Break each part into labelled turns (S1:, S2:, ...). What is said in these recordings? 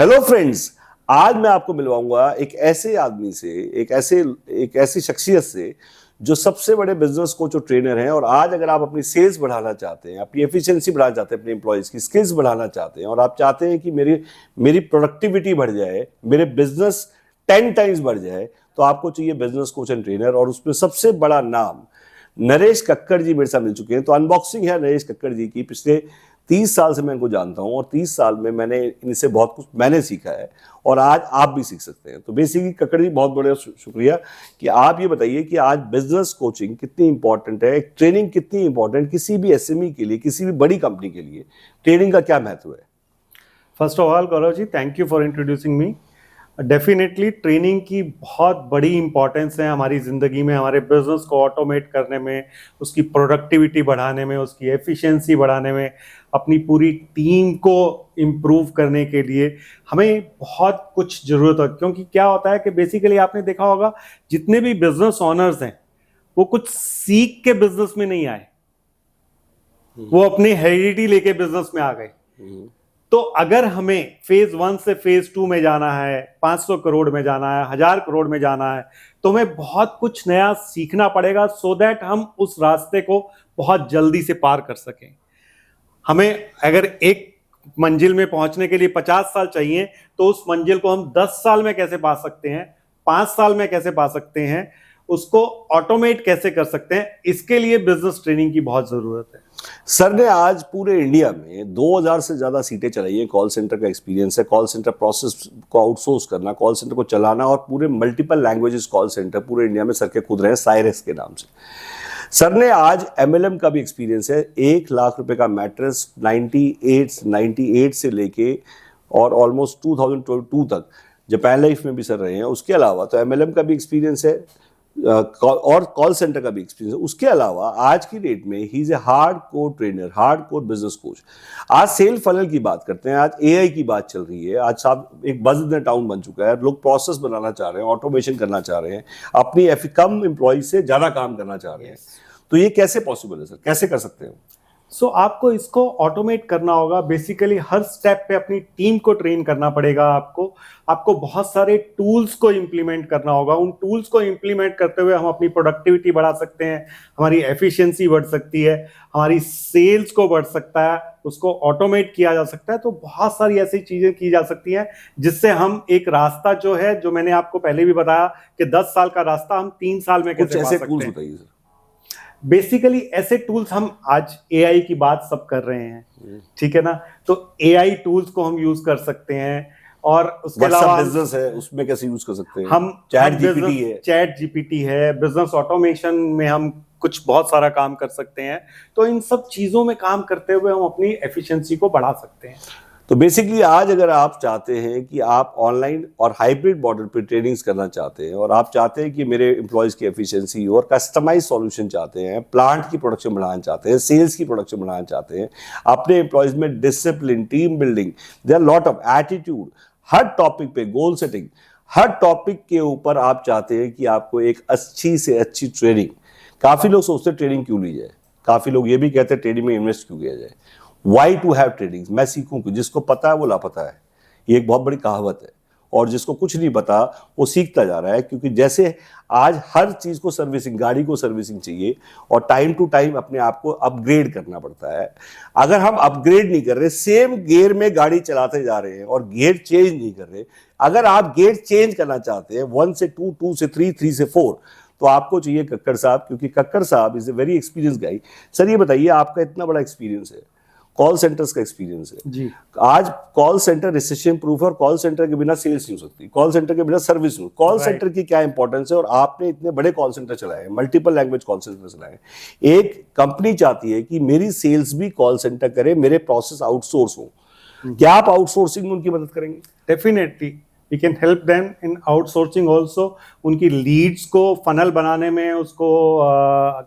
S1: Hello friends, आज मैं आपको मिलवाऊंगा एक ऐसे आदमी से, एक ऐसी शख्सियत से जो सबसे बड़े बिजनेस कोच और ट्रेनर हैं। और आज अगर आप अपनी सेल्स बढ़ाना चाहते हैं, अपनी एफिशिएंसी बढ़ाना चाहते हैं, अपने एम्प्लॉयज की स्किल्स बढ़ाना चाहते हैं और आप चाहते हैं कि मेरी प्रोडक्टिविटी बढ़ जाए, मेरे बिजनेस 10 टाइम्स बढ़ जाए, तो आपको चाहिए बिजनेस कोच एंड ट्रेनर। और उसमें सबसे बड़ा नाम नरेश कक्कड़ जी मेरे साथ मिल चुके हैं। तो अनबॉक्सिंग है नरेश कक्कड़ जी की। पिछले 30 साल से मैं इनको जानता हूं और 30 साल में मैंने इनसे बहुत कुछ मैंने सीखा है और आज आप भी सीख सकते हैं। तो बेसिकली कक्कड़ जी, बहुत बड़ा शुक्रिया कि आप ये बताइए कि आज बिजनेस कोचिंग कितनी इंपॉर्टेंट है, ट्रेनिंग कितनी इंपॉर्टेंट किसी भी एसएमई के लिए, किसी भी बड़ी कंपनी के लिए ट्रेनिंग का क्या महत्व है।
S2: First of all Gaurav ji, thank you for introducing me. Definitely training की बहुत बड़ी इंपॉर्टेंस है हमारी ज़िंदगी में, हमारे बिजनेस को ऑटोमेट करने में, उसकी प्रोडक्टिविटी बढ़ाने में, उसकी एफिशिएंसी बढ़ाने में, अपनी पूरी टीम को इम्प्रूव करने के लिए हमें बहुत कुछ ज़रूरत है। क्योंकि क्या होता है कि बेसिकली आपने देखा होगा, जितने भी बिजनेस ओनर्स हैं वो कुछ सीख के बिजनेस में नहीं आए, वो अपनी हेरिडिटी लेके बिजनेस में आ गए। तो अगर हमें फेज 1 से फेज 2 में जाना है, 500 करोड़ में जाना है, 1000 करोड़ में जाना है, तो हमें बहुत कुछ नया सीखना पड़ेगा सो दैट हम उस रास्ते को बहुत जल्दी से पार कर सकें। हमें अगर एक मंजिल में पहुंचने के लिए 50 साल चाहिए, तो उस मंजिल को हम 10 साल में कैसे पा सकते हैं, 5 साल में कैसे पा सकते हैं, उसको ऑटोमेट कैसे कर सकते हैं, इसके लिए बिजनेस ट्रेनिंग की बहुत जरूरत है।
S1: सर ने आज पूरे इंडिया में 2000 से ज्यादा सीटें चलाई है। कॉल सेंटर का एक्सपीरियंस है, कॉल सेंटर प्रोसेस को आउटसोर्स करना, कॉल सेंटर को चलाना और पूरे मल्टीपल लैंग्वेजेस कॉल सेंटर पूरे इंडिया में सर के खुद रहे हैं साइरस के नाम से। सर ने आज एमएलएम का भी एक्सपीरियंस है। 1 लाख रुपए का मैट्रेस 98 से लेके और ऑलमोस्ट 2022 तक जापान लाइफ में भी सर रहे हैं। उसके अलावा तो एमएलएम का भी एक्सपीरियंस है और कॉल सेंटर का भी एक्सपीरियंस है। उसके अलावा आज की डेट में he is a hard core trainer, hard core business coach. आज सेल फनल की बात करते हैं, आज एआई की बात चल रही है। आज साहब एक बज इन द टाउन बन चुका है। लोग प्रोसेस बनाना चाह रहे हैं, ऑटोमेशन करना चाह रहे हैं, अपनी कम एम्प्लॉय से ज्यादा काम करना चाह रहे हैं। तो ये कैसे पॉसिबल है सर, कैसे कर सकते हैं?
S2: आपको इसको ऑटोमेट करना होगा। बेसिकली हर स्टेप पे अपनी टीम को ट्रेन करना पड़ेगा। आपको बहुत सारे टूल्स को इंप्लीमेंट करना होगा। उन टूल्स को इंप्लीमेंट करते हुए हम अपनी प्रोडक्टिविटी बढ़ा सकते हैं, हमारी एफिशिएंसी बढ़ सकती है, हमारी सेल्स को बढ़ सकता है, उसको ऑटोमेट किया जा सकता है। तो बहुत सारी ऐसी चीजें की जा सकती हैं जिससे हम एक रास्ता जो है, जो मैंने आपको पहले भी बताया कि 10 साल का रास्ता हम 3 साल में कैसे पा सकते हैं। बेसिकली ऐसे टूल्स, हम आज एआई की बात सब कर रहे हैं, ठीक है ना, तो एआई टूल्स को हम यूज कर सकते हैं। और उसके अलावा
S1: बिजनेस है, उसमें कैसे यूज कर सकते हैं?
S2: हम चैट जीपीटी है, बिजनेस ऑटोमेशन में हम कुछ बहुत सारा काम कर सकते हैं। तो इन सब चीजों में काम करते हुए हम अपनी एफिशिएंसी को बढ़ा सकते हैं।
S1: तो बेसिकली आज अगर आप चाहते हैं कि आप ऑनलाइन और हाइब्रिड मॉडल पे ट्रेनिंग्स करना चाहते हैं और आप चाहते हैं कि मेरे एम्प्लॉयज़ की एफिशिएंसी और कस्टमाइज सॉल्यूशन चाहते हैं, प्लांट की प्रोडक्शन बढ़ाना चाहते हैं, सेल्स की प्रोडक्शन बढ़ाना चाहते हैं, अपने एम्प्लॉयज़ में discipline, team building, there lot of attitude, हर टॉपिक पे गोल सेटिंग, हर टॉपिक के ऊपर आप चाहते हैं कि आपको एक अच्छी से अच्छी ट्रेनिंग। काफ़ी लोग सोचते हैं ट्रेनिंग क्यों ली जाए, काफ़ी लोग ये भी कहते हैं ट्रेनिंग में इन्वेस्ट क्यों किया जाए। वाई टू हैव ट्रेडिंग, मैं सीखूं क्यों? जिसको पता है वो लापता है, ये एक बहुत बड़ी कहावत है। और जिसको कुछ नहीं पता वो सीखता जा रहा है, क्योंकि जैसे आज हर चीज को सर्विसिंग, गाड़ी को सर्विसिंग चाहिए और टाइम टू टाइम अपने आप को अपग्रेड करना पड़ता है। अगर हम अपग्रेड नहीं कर रहे, सेम गियर में गाड़ी चलाते जा रहे हैं और गियर चेंज नहीं कर रहे, अगर आप गियर चेंज करना चाहते हैं 1 से 2, 2 से 3, 3 से 4, तो आपको चाहिए कक्कड़ साहब, क्योंकि कक्कड़ साहब इज ए वेरी एक्सपीरियंस गाई। सर ये बताइए, आपका इतना बड़ा एक्सपीरियंस है, कॉल सेंटर्स का एक्सपीरियंस है
S2: जी।
S1: आज कॉल सेंटर रिसेशन प्रूफ है और कॉल सेंटर के बिना सेल्स नहीं हो सकती, कॉल सेंटर के बिना सर्विस नहीं। कॉल सेंटर की क्या इंपॉर्टेंस है? और आपने इतने बड़े कॉल सेंटर चलाए, मल्टीपल लैंग्वेज कॉल सेंटर चलाए। एक कंपनी चाहती है कि मेरी सेल्स भी कॉल सेंटर करे, मेरे प्रोसेस आउटसोर्स हो। क्या आप आउटसोर्सिंग में उनकी मदद करेंगे?
S2: Definitely we can help them in outsourcing also. उनकी लीड्स को फनल बनाने में, उसको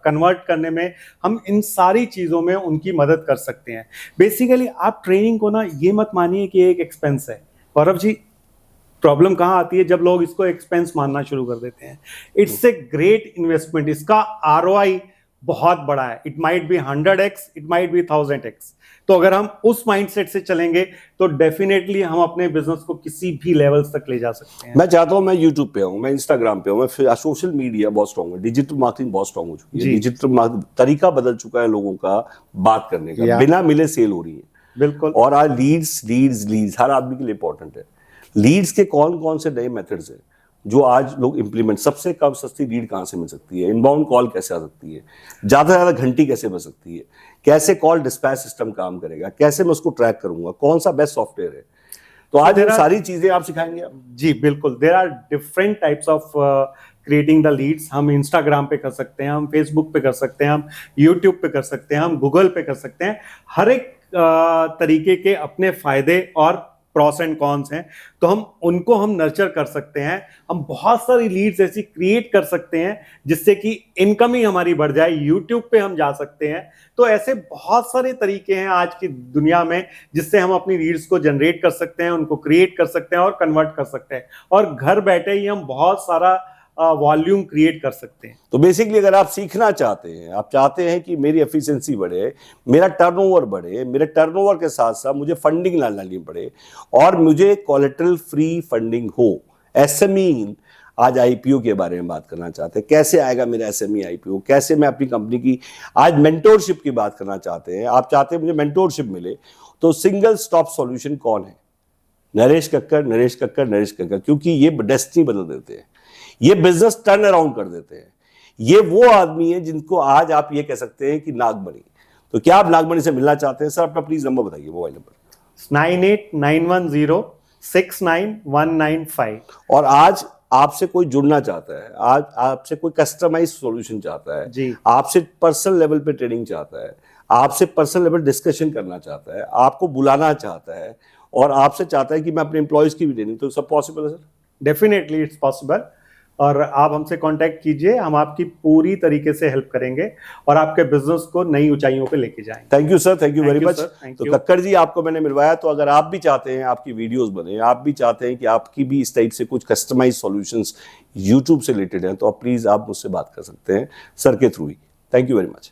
S2: कन्वर्ट करने में, हम इन सारी चीज़ों में उनकी मदद कर सकते हैं। बेसिकली आप ट्रेनिंग को ना ये मत मानिए कि एक एक्सपेंस है। गौरव जी, प्रॉब्लम कहाँ आती है? जब लोग इसको एक्सपेंस मानना शुरू कर देते हैं। It's a great investment. इसका आरओआई बहुत बड़ा है, it might be 100x, it might be 1000x। तो अगर हम उस माइंडसेट से चलेंगे तो डेफिनेटली हम अपने बिजनेस को किसी भी लेवल्स तक ले जा सकते हैं।
S1: मैं चाहता हूं मैं यूट्यूब पे हूं, मैं इंस्टाग्राम पे हूं, मैं सोशल मीडिया बहुत स्ट्रांग है, डिजिटल मार्केटिंग बहुत स्ट्रांग हो चुकी है,
S2: जी।
S1: डिजिटल तरीका बदल चुका है लोगों का बात करने का,
S2: या।
S1: बिना मिले सेल हो रही है।
S2: बिल्कुल।
S1: और आज लीड्स हर आदमी के लिए इंपॉर्टेंट है। लीड्स के कौन कौन से नए मेथड्स हैं जो आज लोग इंप्लीमेंट, सबसे कम सस्ती लीड कहां से मिल सकती है, इनबाउंड कॉल कैसे आ सकती है, ज्यादा से ज्यादा घंटी कैसे बच सकती है, कैसे कॉल डिस्पैच सिस्टम काम करेगा, कैसे मैं उसको ट्रैक करूंगा, कौन सा बेस्ट सॉफ्टवेयर है। तो आज ये सारी चीजें आप सिखाएंगे आप?
S2: जी बिल्कुल, there are different types of creating the leads. हम इंस्टाग्राम पे कर सकते हैं, हम फेसबुक पे कर सकते हैं, हम यूट्यूब पे कर सकते हैं, हम गूगल पे कर सकते हैं। हर एक तरीके के अपने फायदे और प्रॉस एंड कॉन्स हैं, तो हम नर्चर कर सकते हैं। हम बहुत सारी लीड्स ऐसी क्रिएट कर सकते हैं जिससे कि इनकम ही हमारी बढ़ जाए। यूट्यूब पे हम जा सकते हैं। तो ऐसे बहुत सारे तरीके हैं आज की दुनिया में जिससे हम अपनी लीड्स को जनरेट कर सकते हैं, उनको क्रिएट कर सकते हैं और कन्वर्ट कर सकते हैं, और घर बैठे ही हम बहुत सारा वॉल्यूम क्रिएट कर सकते हैं।
S1: तो बेसिकली अगर आप सीखना चाहते हैं, आप चाहते हैं कि मेरी एफिशिएंसी बढ़े, मेरा टर्नओवर बढ़े, मेरे टर्नओवर के साथ साथ मुझे फंडिंग लानी पड़े और मुझे कोलेटरल फ्री फंडिंग हो, एसएमई आज आईपीओ के बारे में बात करना चाहते हैं, कैसे आएगा मेरा एसएमई आईपीओ, कैसे मैं अपनी कंपनी की आज मेंटोरशिप की बात करना चाहते हैं, आप चाहते हैं मुझे मेंटोरशिप मिले, तो सिंगल स्टॉप सॉल्यूशन कौन है? नरेश कक्कर, क्योंकि ये डेस्टिनी बदल देते हैं, ये बिजनेस टर्न अराउंड कर देते हैं। ये वो आदमी है जिनको आज आप ये कह सकते हैं कि नागमणि। तो क्या आप नागमणि से मिलना चाहते हैं? सर अपना प्लीज नंबर बताइए, मोबाइल नंबर।
S2: 9891069195।
S1: और आज आपसे कोई जुड़ना चाहता है, आज आपसे कोई कस्टमाइज सॉल्यूशन चाहता है
S2: जी,
S1: आपसे पर्सनल लेवल पे ट्रेनिंग चाहता है, आपसे पर्सनल लेवल डिस्कशन करना चाहता है, आपको बुलाना चाहता है और आपसे चाहता है कि मैं अपने एम्प्लॉयज की भी ट्रेनिंग, तो सब पॉसिबल है सर?
S2: Definitely it's possible. और आप हमसे कांटेक्ट कीजिए, हम आपकी पूरी तरीके से हेल्प करेंगे और आपके बिजनेस को नई ऊंचाइयों पे लेके जाएंगे।
S1: Thank you sir, thank you very much.
S2: Thank
S1: तो
S2: यू।
S1: कक्कर जी आपको मैंने मिलवाया, तो अगर आप भी चाहते हैं आपकी वीडियोस बने, आप भी चाहते हैं कि आपकी भी इस टाइप से कुछ कस्टमाइज सॉल्यूशंस यूट्यूब से रिलेटेड हैं, तो आप प्लीज आप मुझसे बात कर सकते हैं सर के through he. Thank you very much.